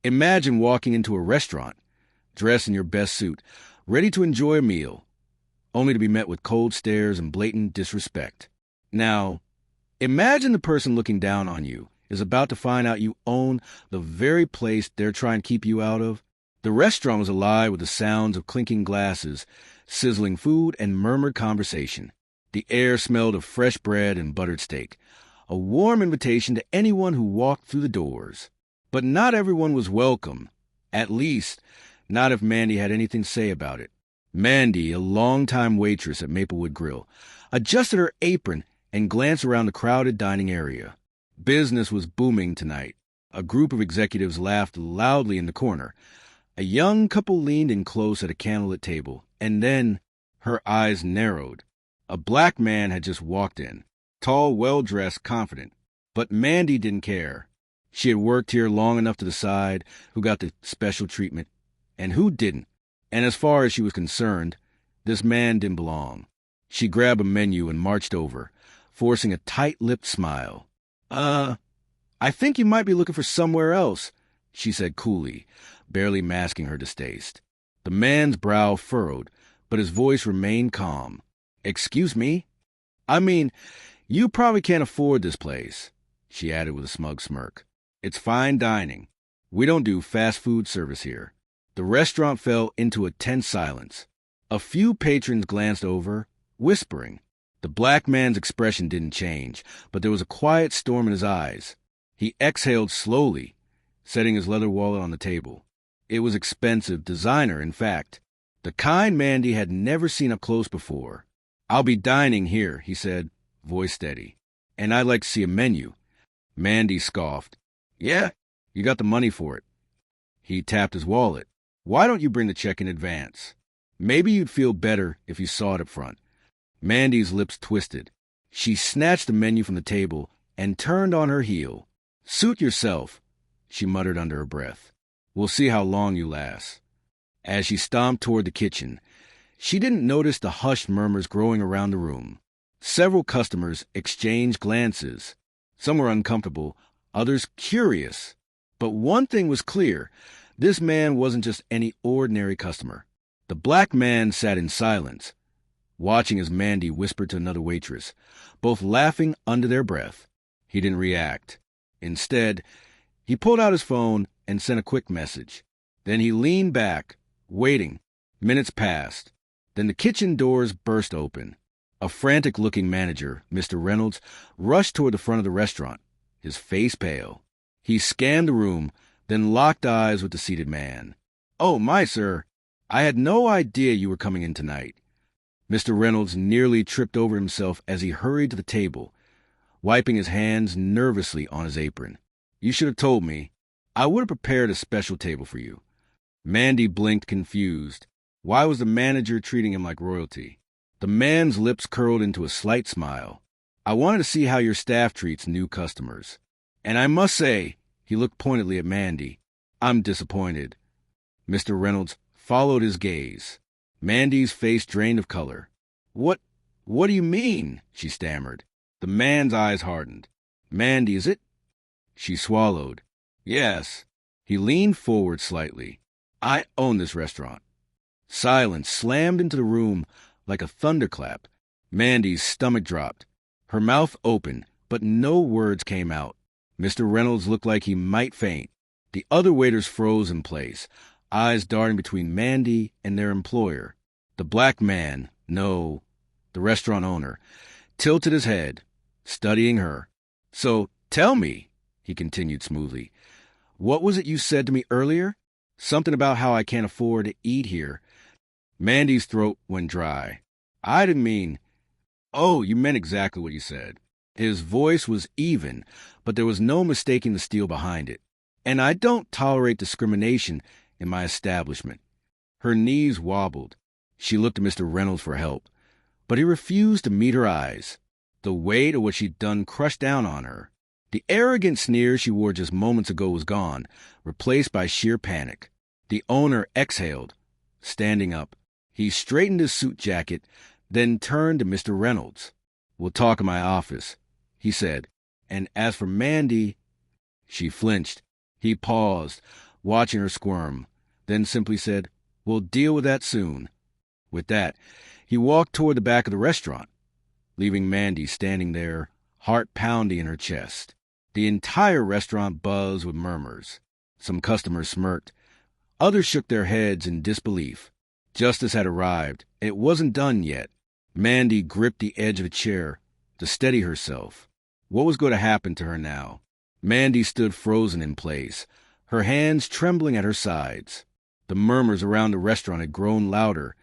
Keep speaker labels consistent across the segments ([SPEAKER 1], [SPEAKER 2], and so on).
[SPEAKER 1] Imagine walking into a restaurant, dressed in your best suit, ready to enjoy a meal, only to be met with cold stares and blatant disrespect. Now, imagine the person looking down on you is about to find out you own the very place they're trying to keep you out of. The restaurant was alive with the sounds of clinking glasses, sizzling food, and murmured conversation. The air smelled of fresh bread and buttered steak, a warm invitation to anyone who walked through the doors. But not everyone was welcome, at least not if Mandy had anything to say about it. Mandy, a longtime waitress at Maplewood Grill, adjusted her apron and glanced around the crowded dining area. Business was booming tonight. A group of executives laughed loudly in the corner. A young couple leaned in close at a candlelit table, and then her eyes narrowed. A black man had just walked in, tall, well-dressed, confident. But Mandy didn't care. She had worked here long enough to decide who got the special treatment and who didn't. And as far as she was concerned, this man didn't belong. She grabbed a menu and marched over, forcing a tight-lipped smile. I think you might be looking for somewhere else," she said coolly, barely masking her distaste. The man's brow furrowed, but his voice remained calm. "Excuse me? I mean, you probably can't afford this place," she added with a smug smirk. "It's fine dining. We don't do fast food service here." The restaurant fell into a tense silence. A few patrons glanced over, whispering. The black man's expression didn't change, but there was a quiet storm in his eyes. He exhaled slowly, setting his leather wallet on the table. It was expensive, designer, in fact. The kind Mandy had never seen up close before. "I'll be dining here," he said, voice steady. "And I'd like to see a menu." Mandy scoffed. "Yeah, you got the money for it." He tapped his wallet. "Why don't you bring the check in advance? Maybe you'd feel better if you saw it up front." Mandy's lips twisted. She snatched the menu from the table and turned on her heel. "Suit yourself," she muttered under her breath. "We'll see how long you last." As she stomped toward the kitchen, she didn't notice the hushed murmurs growing around the room. Several customers exchanged glances. Some were uncomfortable, others curious. But one thing was clear. This man wasn't just any ordinary customer. The black man sat in silence, watching as Mandy whispered to another waitress, both laughing under their breath. He didn't react. Instead, he pulled out his phone and sent a quick message. Then he leaned back, waiting. Minutes passed. Then the kitchen doors burst open. A frantic-looking manager, Mr. Reynolds, rushed toward the front of the restaurant, his face pale. He scanned the room, then locked eyes with the seated man. "Oh, my, sir. I had no idea you were coming in tonight." Mr. Reynolds nearly tripped over himself as he hurried to the table, wiping his hands nervously on his apron. "You should have told me. I would have prepared a special table for you." Mandy blinked, confused. Why was the manager treating him like royalty? The man's lips curled into a slight smile. "I wanted to see how your staff treats new customers. And I must say," he looked pointedly at Mandy, "I'm disappointed." Mr. Reynolds followed his gaze. Mandy's face drained of color. What do you mean?" she stammered. The man's eyes hardened. "Mandy, is it?" She swallowed. "Yes." He leaned forward slightly. "I own this restaurant." Silence slammed into the room like a thunderclap. Mandy's stomach dropped. Her mouth opened, but no words came out. Mr. Reynolds looked like he might faint. The other waiters froze in place, eyes darting between Mandy and their employer. The black man, no, the restaurant owner, tilted his head, studying her. "So, tell me," he continued smoothly, "what was it you said to me earlier? Something about how I can't afford to eat here." Mandy's throat went dry. "I didn't mean—" "Oh, you meant exactly what you said." His voice was even, but there was no mistaking the steel behind it. "And I don't tolerate discrimination in my establishment." Her knees wobbled. She looked to Mr. Reynolds for help, but he refused to meet her eyes. The weight of what she'd done crushed down on her. The arrogant sneer she wore just moments ago was gone, replaced by sheer panic. The owner exhaled, standing up. He straightened his suit jacket, then turned to Mr. Reynolds. "We'll talk in my office," he said. "And as for Mandy—" She flinched. He paused, watching her squirm, then simply said, "We'll deal with that soon." With that, he walked toward the back of the restaurant, leaving Mandy standing there, heart pounding in her chest. The entire restaurant buzzed with murmurs. Some customers smirked. Others shook their heads in disbelief. Justice had arrived. It wasn't done yet. Mandy gripped the edge of a chair to steady herself. What was going to happen to her now? Mandy stood frozen in place, her hands trembling at her sides. The murmurs around the restaurant had grown louder,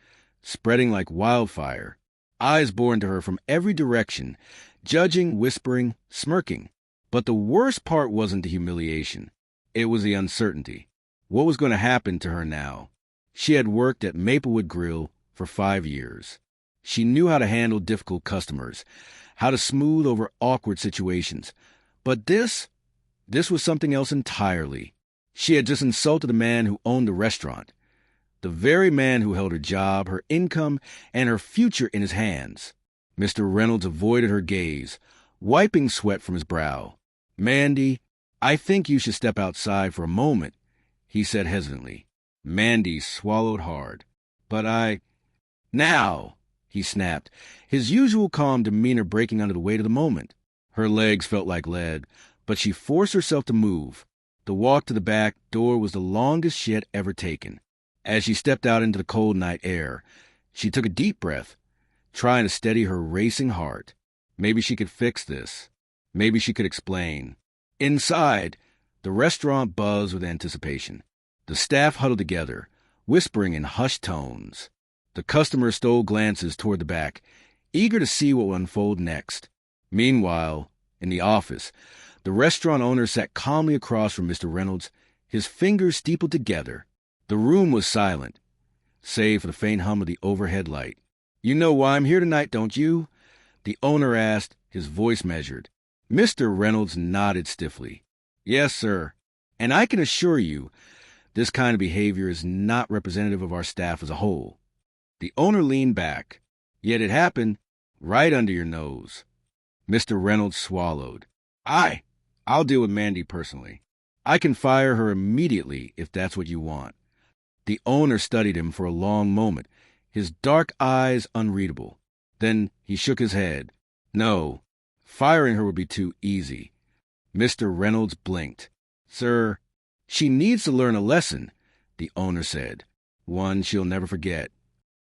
[SPEAKER 1] spreading like wildfire. Eyes bore into her from every direction, judging, whispering, smirking. But the worst part wasn't the humiliation. It was the uncertainty. What was going to happen to her now? She had worked at Maplewood Grill for 5 years. She knew how to handle difficult customers, how to smooth over awkward situations. But this was something else entirely. She had just insulted the man who owned the restaurant, the very man who held her job, her income, and her future in his hands. Mr. Reynolds avoided her gaze, wiping sweat from his brow. "Mandy, I think you should step outside for a moment," he said hesitantly. Mandy swallowed hard. "But Now!" he snapped, his usual calm demeanor breaking under the weight of the moment. Her legs felt like lead, but she forced herself to move. The walk to the back door was the longest she had ever taken. As she stepped out into the cold night air, she took a deep breath, trying to steady her racing heart. Maybe she could fix this. Maybe she could explain. Inside, the restaurant buzzed with anticipation. The staff huddled together, whispering in hushed tones. The customers stole glances toward the back, eager to see what would unfold next. Meanwhile, in the office, the restaurant owner sat calmly across from Mr. Reynolds, his fingers steepled together. The room was silent, save for the faint hum of the overhead light. "You know why I'm here tonight, don't you?" the owner asked, his voice measured. Mr. Reynolds nodded stiffly. "Yes, sir. And I can assure you, this kind of behavior is not representative of our staff as a whole." The owner leaned back. "Yet it happened right under your nose." Mr. Reynolds swallowed. I'll deal with Mandy personally. I can fire her immediately if that's what you want." The owner studied him for a long moment, his dark eyes unreadable. Then he shook his head. "No, firing her would be too easy." Mr. Reynolds blinked. "Sir, she needs to learn a lesson," the owner said. "One she'll never forget."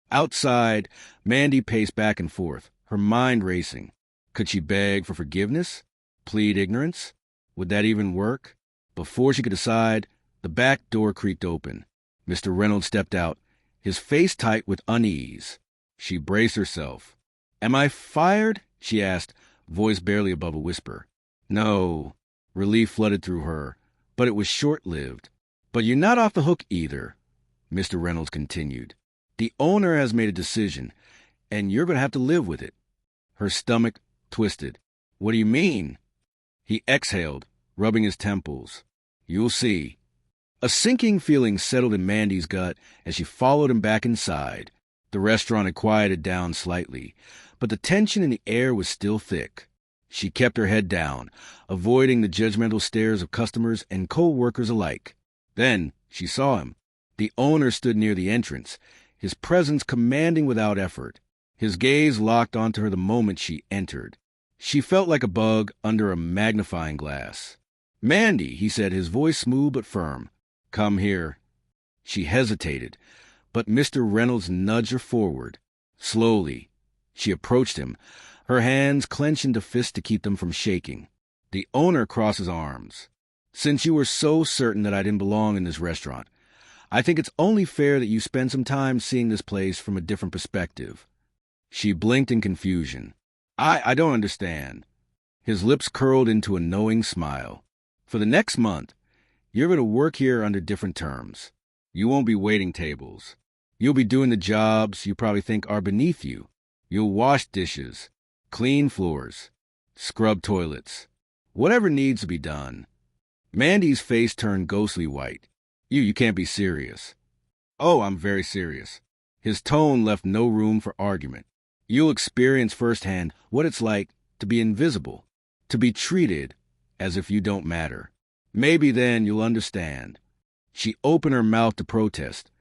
[SPEAKER 1] Outside, Mandy paced back and forth, her mind racing. Could she beg for forgiveness? Plead ignorance? Would that even work? Before she could decide, the back door creaked open. Mr. Reynolds stepped out, his face tight with unease. She braced herself. "Am I fired?" she asked, voice barely above a whisper. "No." Relief flooded through her, but it was short-lived. "But you're not off the hook either," Mr. Reynolds continued. "The owner has made a decision, and you're going to have to live with it." Her stomach twisted. "What do you mean?" He exhaled, rubbing his temples. "You'll see." A sinking feeling settled in Mandy's gut as she followed him back inside. The restaurant had quieted down slightly, but the tension in the air was still thick. She kept her head down, avoiding the judgmental stares of customers and co-workers alike. Then she saw him. The owner stood near the entrance, his presence commanding without effort. His gaze locked onto her the moment she entered. She felt like a bug under a magnifying glass. "Mandy," he said, his voice smooth but firm. "Come here." She hesitated, but Mr. Reynolds nudged her forward. Slowly, she approached him, her hands clenched into fists to keep them from shaking. The owner crossed his arms. "Since you were so certain that I didn't belong in this restaurant, I think it's only fair that you spend some time seeing this place from a different perspective." She blinked in confusion. I don't understand." His lips curled into a knowing smile. "For the next month, you're going to work here under different terms. You won't be waiting tables. You'll be doing the jobs you probably think are beneath you. You'll wash dishes, clean floors, scrub toilets, whatever needs to be done." Mandy's face turned ghostly white. You can't be serious." "Oh, I'm very serious." His tone left no room for argument. "You'll experience firsthand what it's like to be invisible, to be treated as if you don't matter. Maybe then you'll understand." She opened her mouth to protest,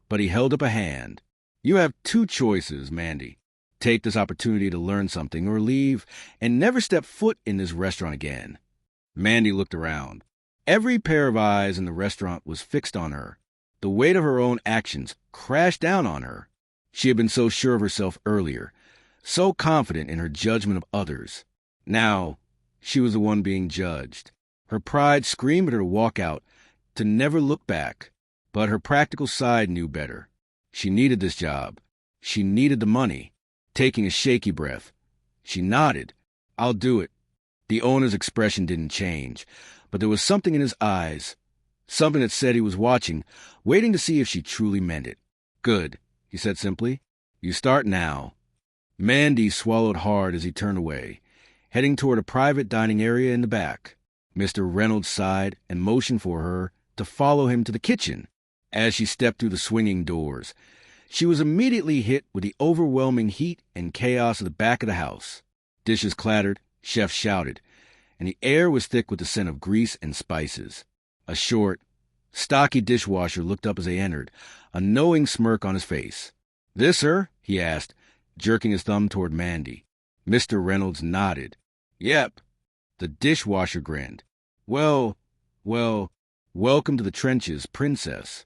[SPEAKER 1] but he held up a hand. You have two choices, Mandy. Take this opportunity to learn something or leave and never step foot in this restaurant again. Mandy looked around. Every pair of eyes in the restaurant was fixed on her. The weight of her own actions crashed down on her. She had been so sure of herself earlier, so confident in her judgment of others. Now, she was the one being judged. Her pride screamed at her to walk out, to never look back. But her practical side knew better. She needed this job. She needed the money. Taking a shaky breath, she nodded. I'll do it. The owner's expression didn't change, but there was something in his eyes, something that said he was watching, waiting to see if she truly meant it. Good, he said simply. You start now. Mandy swallowed hard as he turned away, heading toward a private dining area in the back. Mr. Reynolds sighed and motioned for her to follow him to the kitchen. As she stepped through the swinging doors, she was immediately hit with the overwhelming heat and chaos of the back of the house. Dishes clattered, chefs shouted, and the air was thick with the scent of grease and spices. A short, stocky dishwasher looked up as they entered, a knowing smirk on his face. This, sir? He asked, jerking his thumb toward Mandy. Mr. Reynolds nodded. Yep. The dishwasher grinned. Well, welcome to the trenches, princess.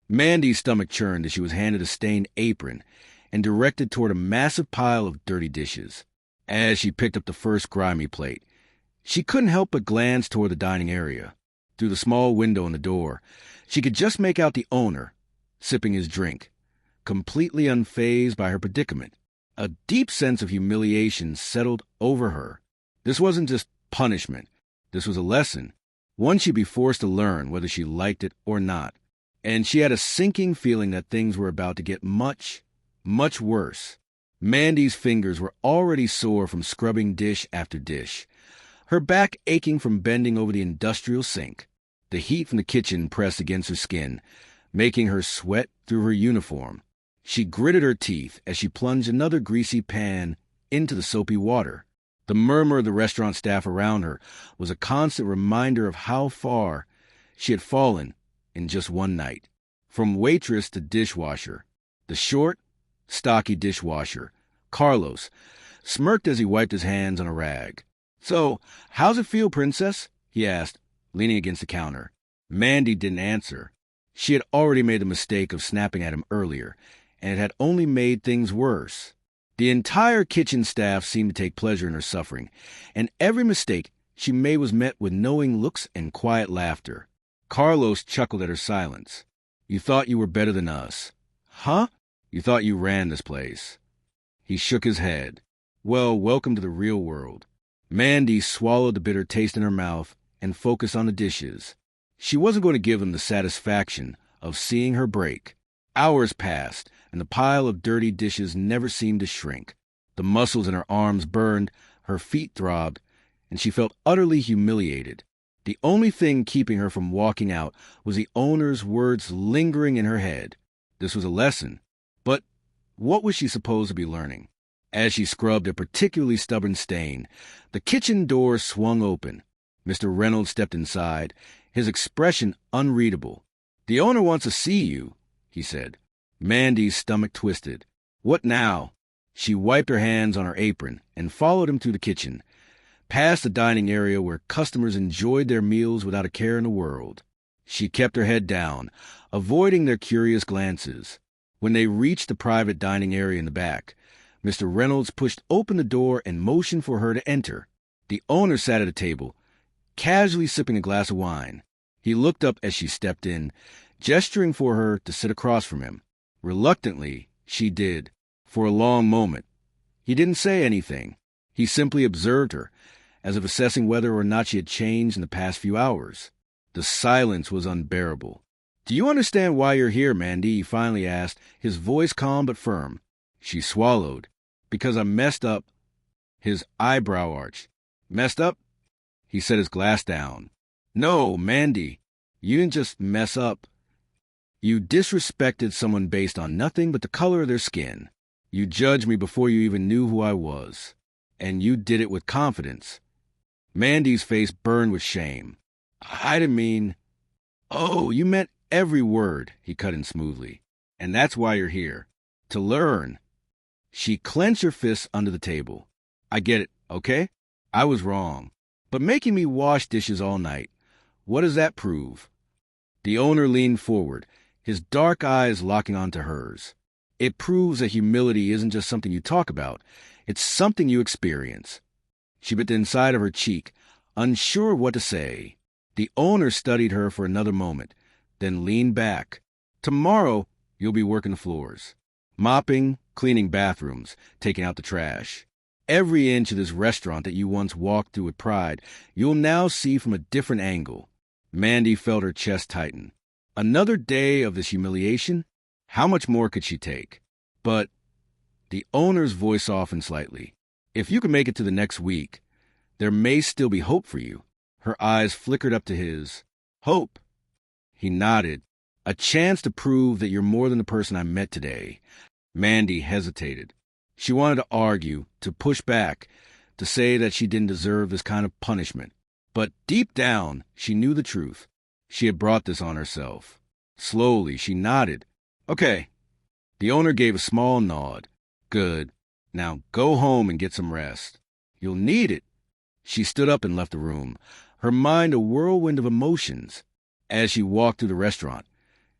[SPEAKER 1] Mandy's stomach churned as she was handed a stained apron and directed toward a massive pile of dirty dishes. As she picked up the first grimy plate, she couldn't help but glance toward the dining area. Through the small window in the door, she could just make out the owner, sipping his drink, completely unfazed by her predicament. A deep sense of humiliation settled over her. This wasn't just punishment. This was a lesson, one she'd be forced to learn whether she liked it or not. And she had a sinking feeling that things were about to get much, much worse. Mandy's fingers were already sore from scrubbing dish after dish, her back aching from bending over the industrial sink. The heat from the kitchen pressed against her skin, making her sweat through her uniform. She gritted her teeth as she plunged another greasy pan into the soapy water. The murmur of the restaurant staff around her was a constant reminder of how far she had fallen in just one night. From waitress to dishwasher, the short, stocky dishwasher, Carlos, smirked as he wiped his hands on a rag. So, how's it feel, princess? He asked, leaning against the counter. Mandy didn't answer. She had already made the mistake of snapping at him earlier, and it had only made things worse. The entire kitchen staff seemed to take pleasure in her suffering, and every mistake she made was met with knowing looks and quiet laughter. Carlos chuckled at her silence. You thought you were better than us. Huh? You thought you ran this place. He shook his head. Well, welcome to the real world. Mandy swallowed the bitter taste in her mouth and focused on the dishes. She wasn't going to give them the satisfaction of seeing her break. Hours passed, and the pile of dirty dishes never seemed to shrink. The muscles in her arms burned, her feet throbbed, and she felt utterly humiliated. The only thing keeping her from walking out was the owner's words lingering in her head. This was a lesson, but what was she supposed to be learning? As she scrubbed a particularly stubborn stain, the kitchen door swung open. Mr. Reynolds stepped inside, his expression unreadable. The owner wants to see you, he said. Mandy's stomach twisted. What now? She wiped her hands on her apron and followed him through the kitchen, past the dining area where customers enjoyed their meals without a care in the world. She kept her head down, avoiding their curious glances. When they reached the private dining area in the back, Mr. Reynolds pushed open the door and motioned for her to enter. The owner sat at a table, casually sipping a glass of wine. He looked up as she stepped in, gesturing for her to sit across from him. Reluctantly, she did. For a long moment, he didn't say anything. He simply observed her, as if assessing whether or not she had changed in the past few hours. The silence was unbearable. Do you understand why you're here, Mandy? He finally asked, his voice calm but firm. She swallowed. Because I messed up. His eyebrow arched. Messed up? He set his glass down. No, Mandy, you didn't just mess up. You disrespected someone based on nothing but the color of their skin. You judged me before you even knew who I was. And you did it with confidence. Mandy's face burned with shame. I didn't mean... Oh, you meant every word, he cut in smoothly. And that's why you're here. To learn. She clenched her fists under the table. I get it, okay? I was wrong. But making me wash dishes all night, what does that prove? The owner leaned forward, his dark eyes locking onto hers. It proves that humility isn't just something you talk about. It's something you experience. She bit the inside of her cheek, unsure what to say. The owner studied her for another moment, then leaned back. Tomorrow, you'll be working the floors. Mopping, cleaning bathrooms, taking out the trash. Every inch of this restaurant that you once walked through with pride, you'll now see from a different angle. Mandy felt her chest tighten. Another day of this humiliation? How much more could she take? But the owner's voice softened slightly. If you can make it to the next week, there may still be hope for you. Her eyes flickered up to his. Hope. He nodded. A chance to prove that you're more than the person I met today. Mandy hesitated. She wanted to argue, to push back, to say that she didn't deserve this kind of punishment. But deep down, she knew the truth. She had brought this on herself. Slowly, she nodded. Okay. The owner gave a small nod. Good. Now go home and get some rest. You'll need it. She stood up and left the room, her mind a whirlwind of emotions. As she walked through the restaurant,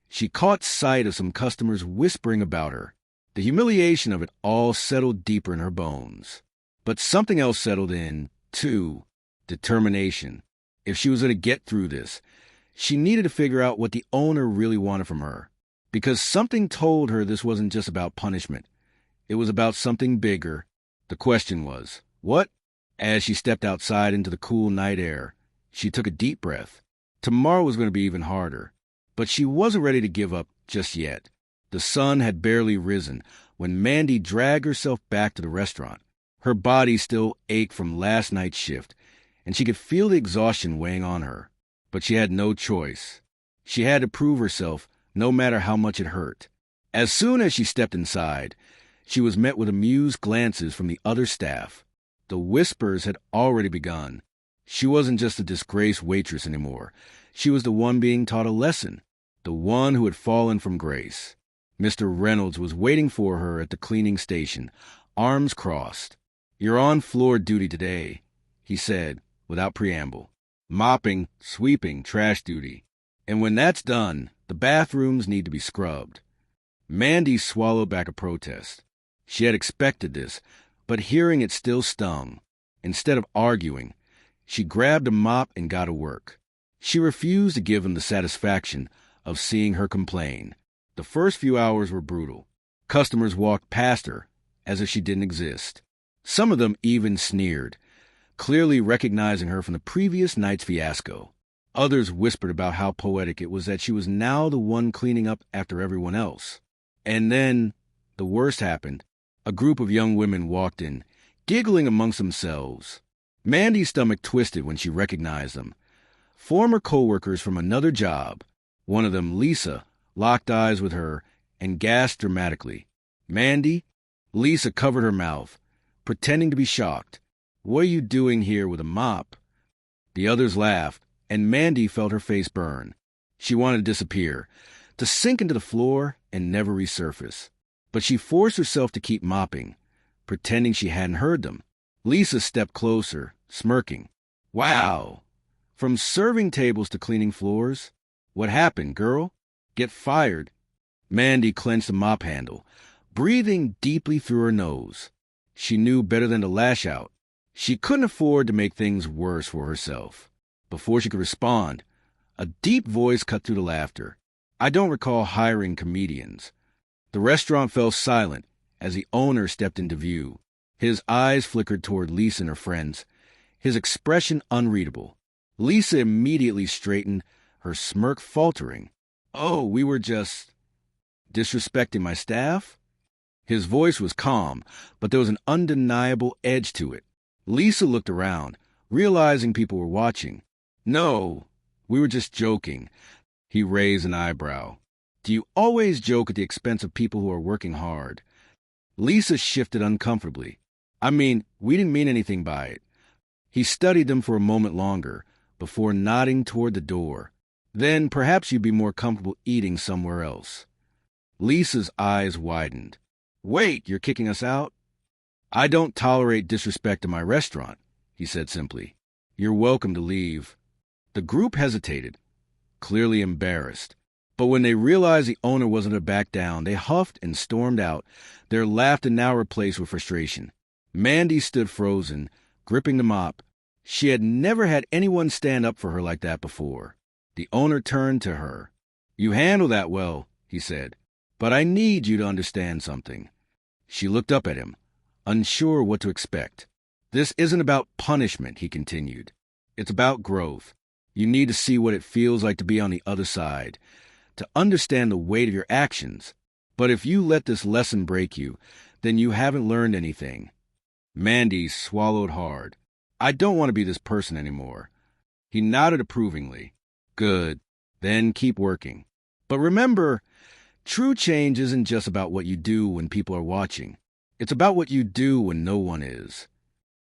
[SPEAKER 1] she caught sight of some customers whispering about her. The humiliation of it all settled deeper in her bones. But something else settled in, too. Determination. If she was going to get through this, she needed to figure out what the owner really wanted from her. Because something told her this wasn't just about punishment. It was about something bigger. The question was, what? As she stepped outside into the cool night air, she took a deep breath. Tomorrow was going to be even harder. But she wasn't ready to give up just yet. The sun had barely risen when Mandy dragged herself back to the restaurant. Her body still ached from last night's shift, and she could feel the exhaustion weighing on her. But she had no choice. She had to prove herself, no matter how much it hurt. As soon as she stepped inside, she was met with amused glances from the other staff. The whispers had already begun. She wasn't just a disgraced waitress anymore. She was the one being taught a lesson, the one who had fallen from grace. Mr. Reynolds was waiting for her at the cleaning station, arms crossed. You're on floor duty today, he said, without preamble. Mopping, sweeping, trash duty. And when that's done, the bathrooms need to be scrubbed. Mandy swallowed back a protest. She had expected this, but hearing it still stung. Instead of arguing, she grabbed a mop and got to work. She refused to give him the satisfaction of seeing her complain. The first few hours were brutal. Customers walked past her as if she didn't exist. Some of them even sneered, clearly recognizing her from the previous night's fiasco. Others whispered about how poetic it was that she was now the one cleaning up after everyone else. And then the worst happened. A group of young women walked in, giggling amongst themselves. Mandy's stomach twisted when she recognized them. Former co-workers from another job. One of them, Lisa, locked eyes with her and gasped dramatically. Mandy? Lisa covered her mouth, pretending to be shocked. What are you doing here with a mop? The others laughed, and Mandy felt her face burn. She wanted to disappear, to sink into the floor and never resurface. But she forced herself to keep mopping, pretending she hadn't heard them. Lisa stepped closer, smirking. Wow! From serving tables to cleaning floors? What happened, girl? Get fired. Mandy clenched the mop handle, breathing deeply through her nose. She knew better than to lash out. She couldn't afford to make things worse for herself. Before she could respond, a deep voice cut through the laughter. I don't recall hiring comedians. The restaurant fell silent as the owner stepped into view. His eyes flickered toward Lisa and her friends, his expression unreadable. Lisa immediately straightened, her smirk faltering. Oh, we were just disrespecting my staff? His voice was calm, but there was an undeniable edge to it. Lisa looked around, realizing people were watching. No, we were just joking. He raised an eyebrow. Do you always joke at the expense of people who are working hard? Lisa shifted uncomfortably. I mean, we didn't mean anything by it. He studied them for a moment longer, before nodding toward the door. Then perhaps you'd be more comfortable eating somewhere else. Lisa's eyes widened. Wait, you're kicking us out? I don't tolerate disrespect in my restaurant, he said simply. You're welcome to leave. The group hesitated, clearly embarrassed. But when they realized the owner wasn't to back down, they huffed and stormed out, their laughter now replaced with frustration. Mandy stood frozen, gripping the mop. She had never had anyone stand up for her like that before. The owner turned to her. You handle that well, he said, but I need you to understand something. She looked up at him, unsure what to expect. This isn't about punishment, he continued. It's about growth. You need to see what it feels like to be on the other side, to understand the weight of your actions. But if you let this lesson break you, then you haven't learned anything. Mandy swallowed hard. I don't want to be this person anymore. He nodded approvingly. Good. Then keep working. But remember, true change isn't just about what you do when people are watching. It's about what you do when no one is.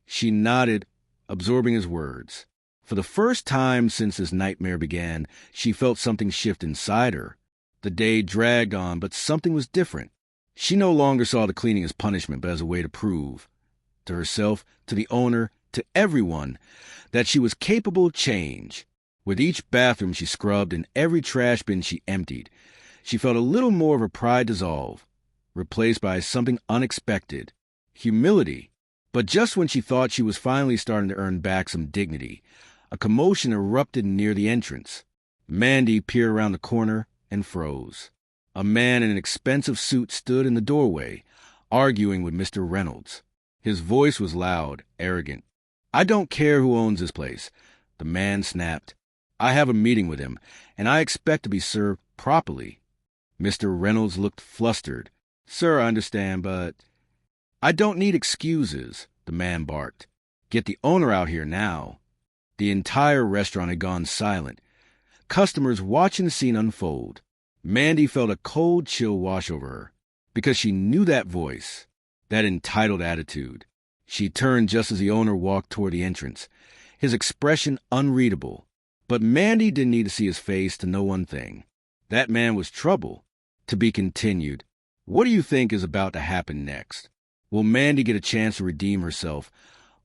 [SPEAKER 1] She nodded, absorbing his words. For the first time since this nightmare began, she felt something shift inside her. The day dragged on, but something was different. She no longer saw the cleaning as punishment, but as a way to prove, to herself, to the owner, to everyone, that she was capable of change. With each bathroom she scrubbed and every trash bin she emptied, she felt a little more of her pride dissolve, replaced by something unexpected, humility. But just when she thought she was finally starting to earn back some dignity, a commotion erupted near the entrance. Mandy peered around the corner and froze. A man in an expensive suit stood in the doorway, arguing with Mr. Reynolds. His voice was loud, arrogant. I don't care who owns this place, the man snapped. I have a meeting with him, and I expect to be served properly. Mr. Reynolds looked flustered. Sir, I understand, but... I don't need excuses, the man barked. Get the owner out here now. The entire restaurant had gone silent, customers watching the scene unfold. Mandy felt a cold chill wash over her, because she knew that voice, that entitled attitude. She turned just as the owner walked toward the entrance, his expression unreadable. But Mandy didn't need to see his face to know one thing. That man was trouble. To be continued. What do you think is about to happen next? Will Mandy get a chance to redeem herself,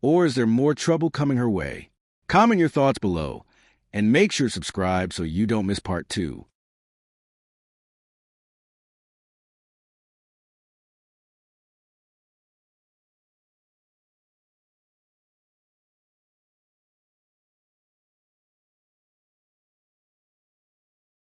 [SPEAKER 1] or is there more trouble coming her way? Comment your thoughts below, and make sure to subscribe so you don't miss part 2.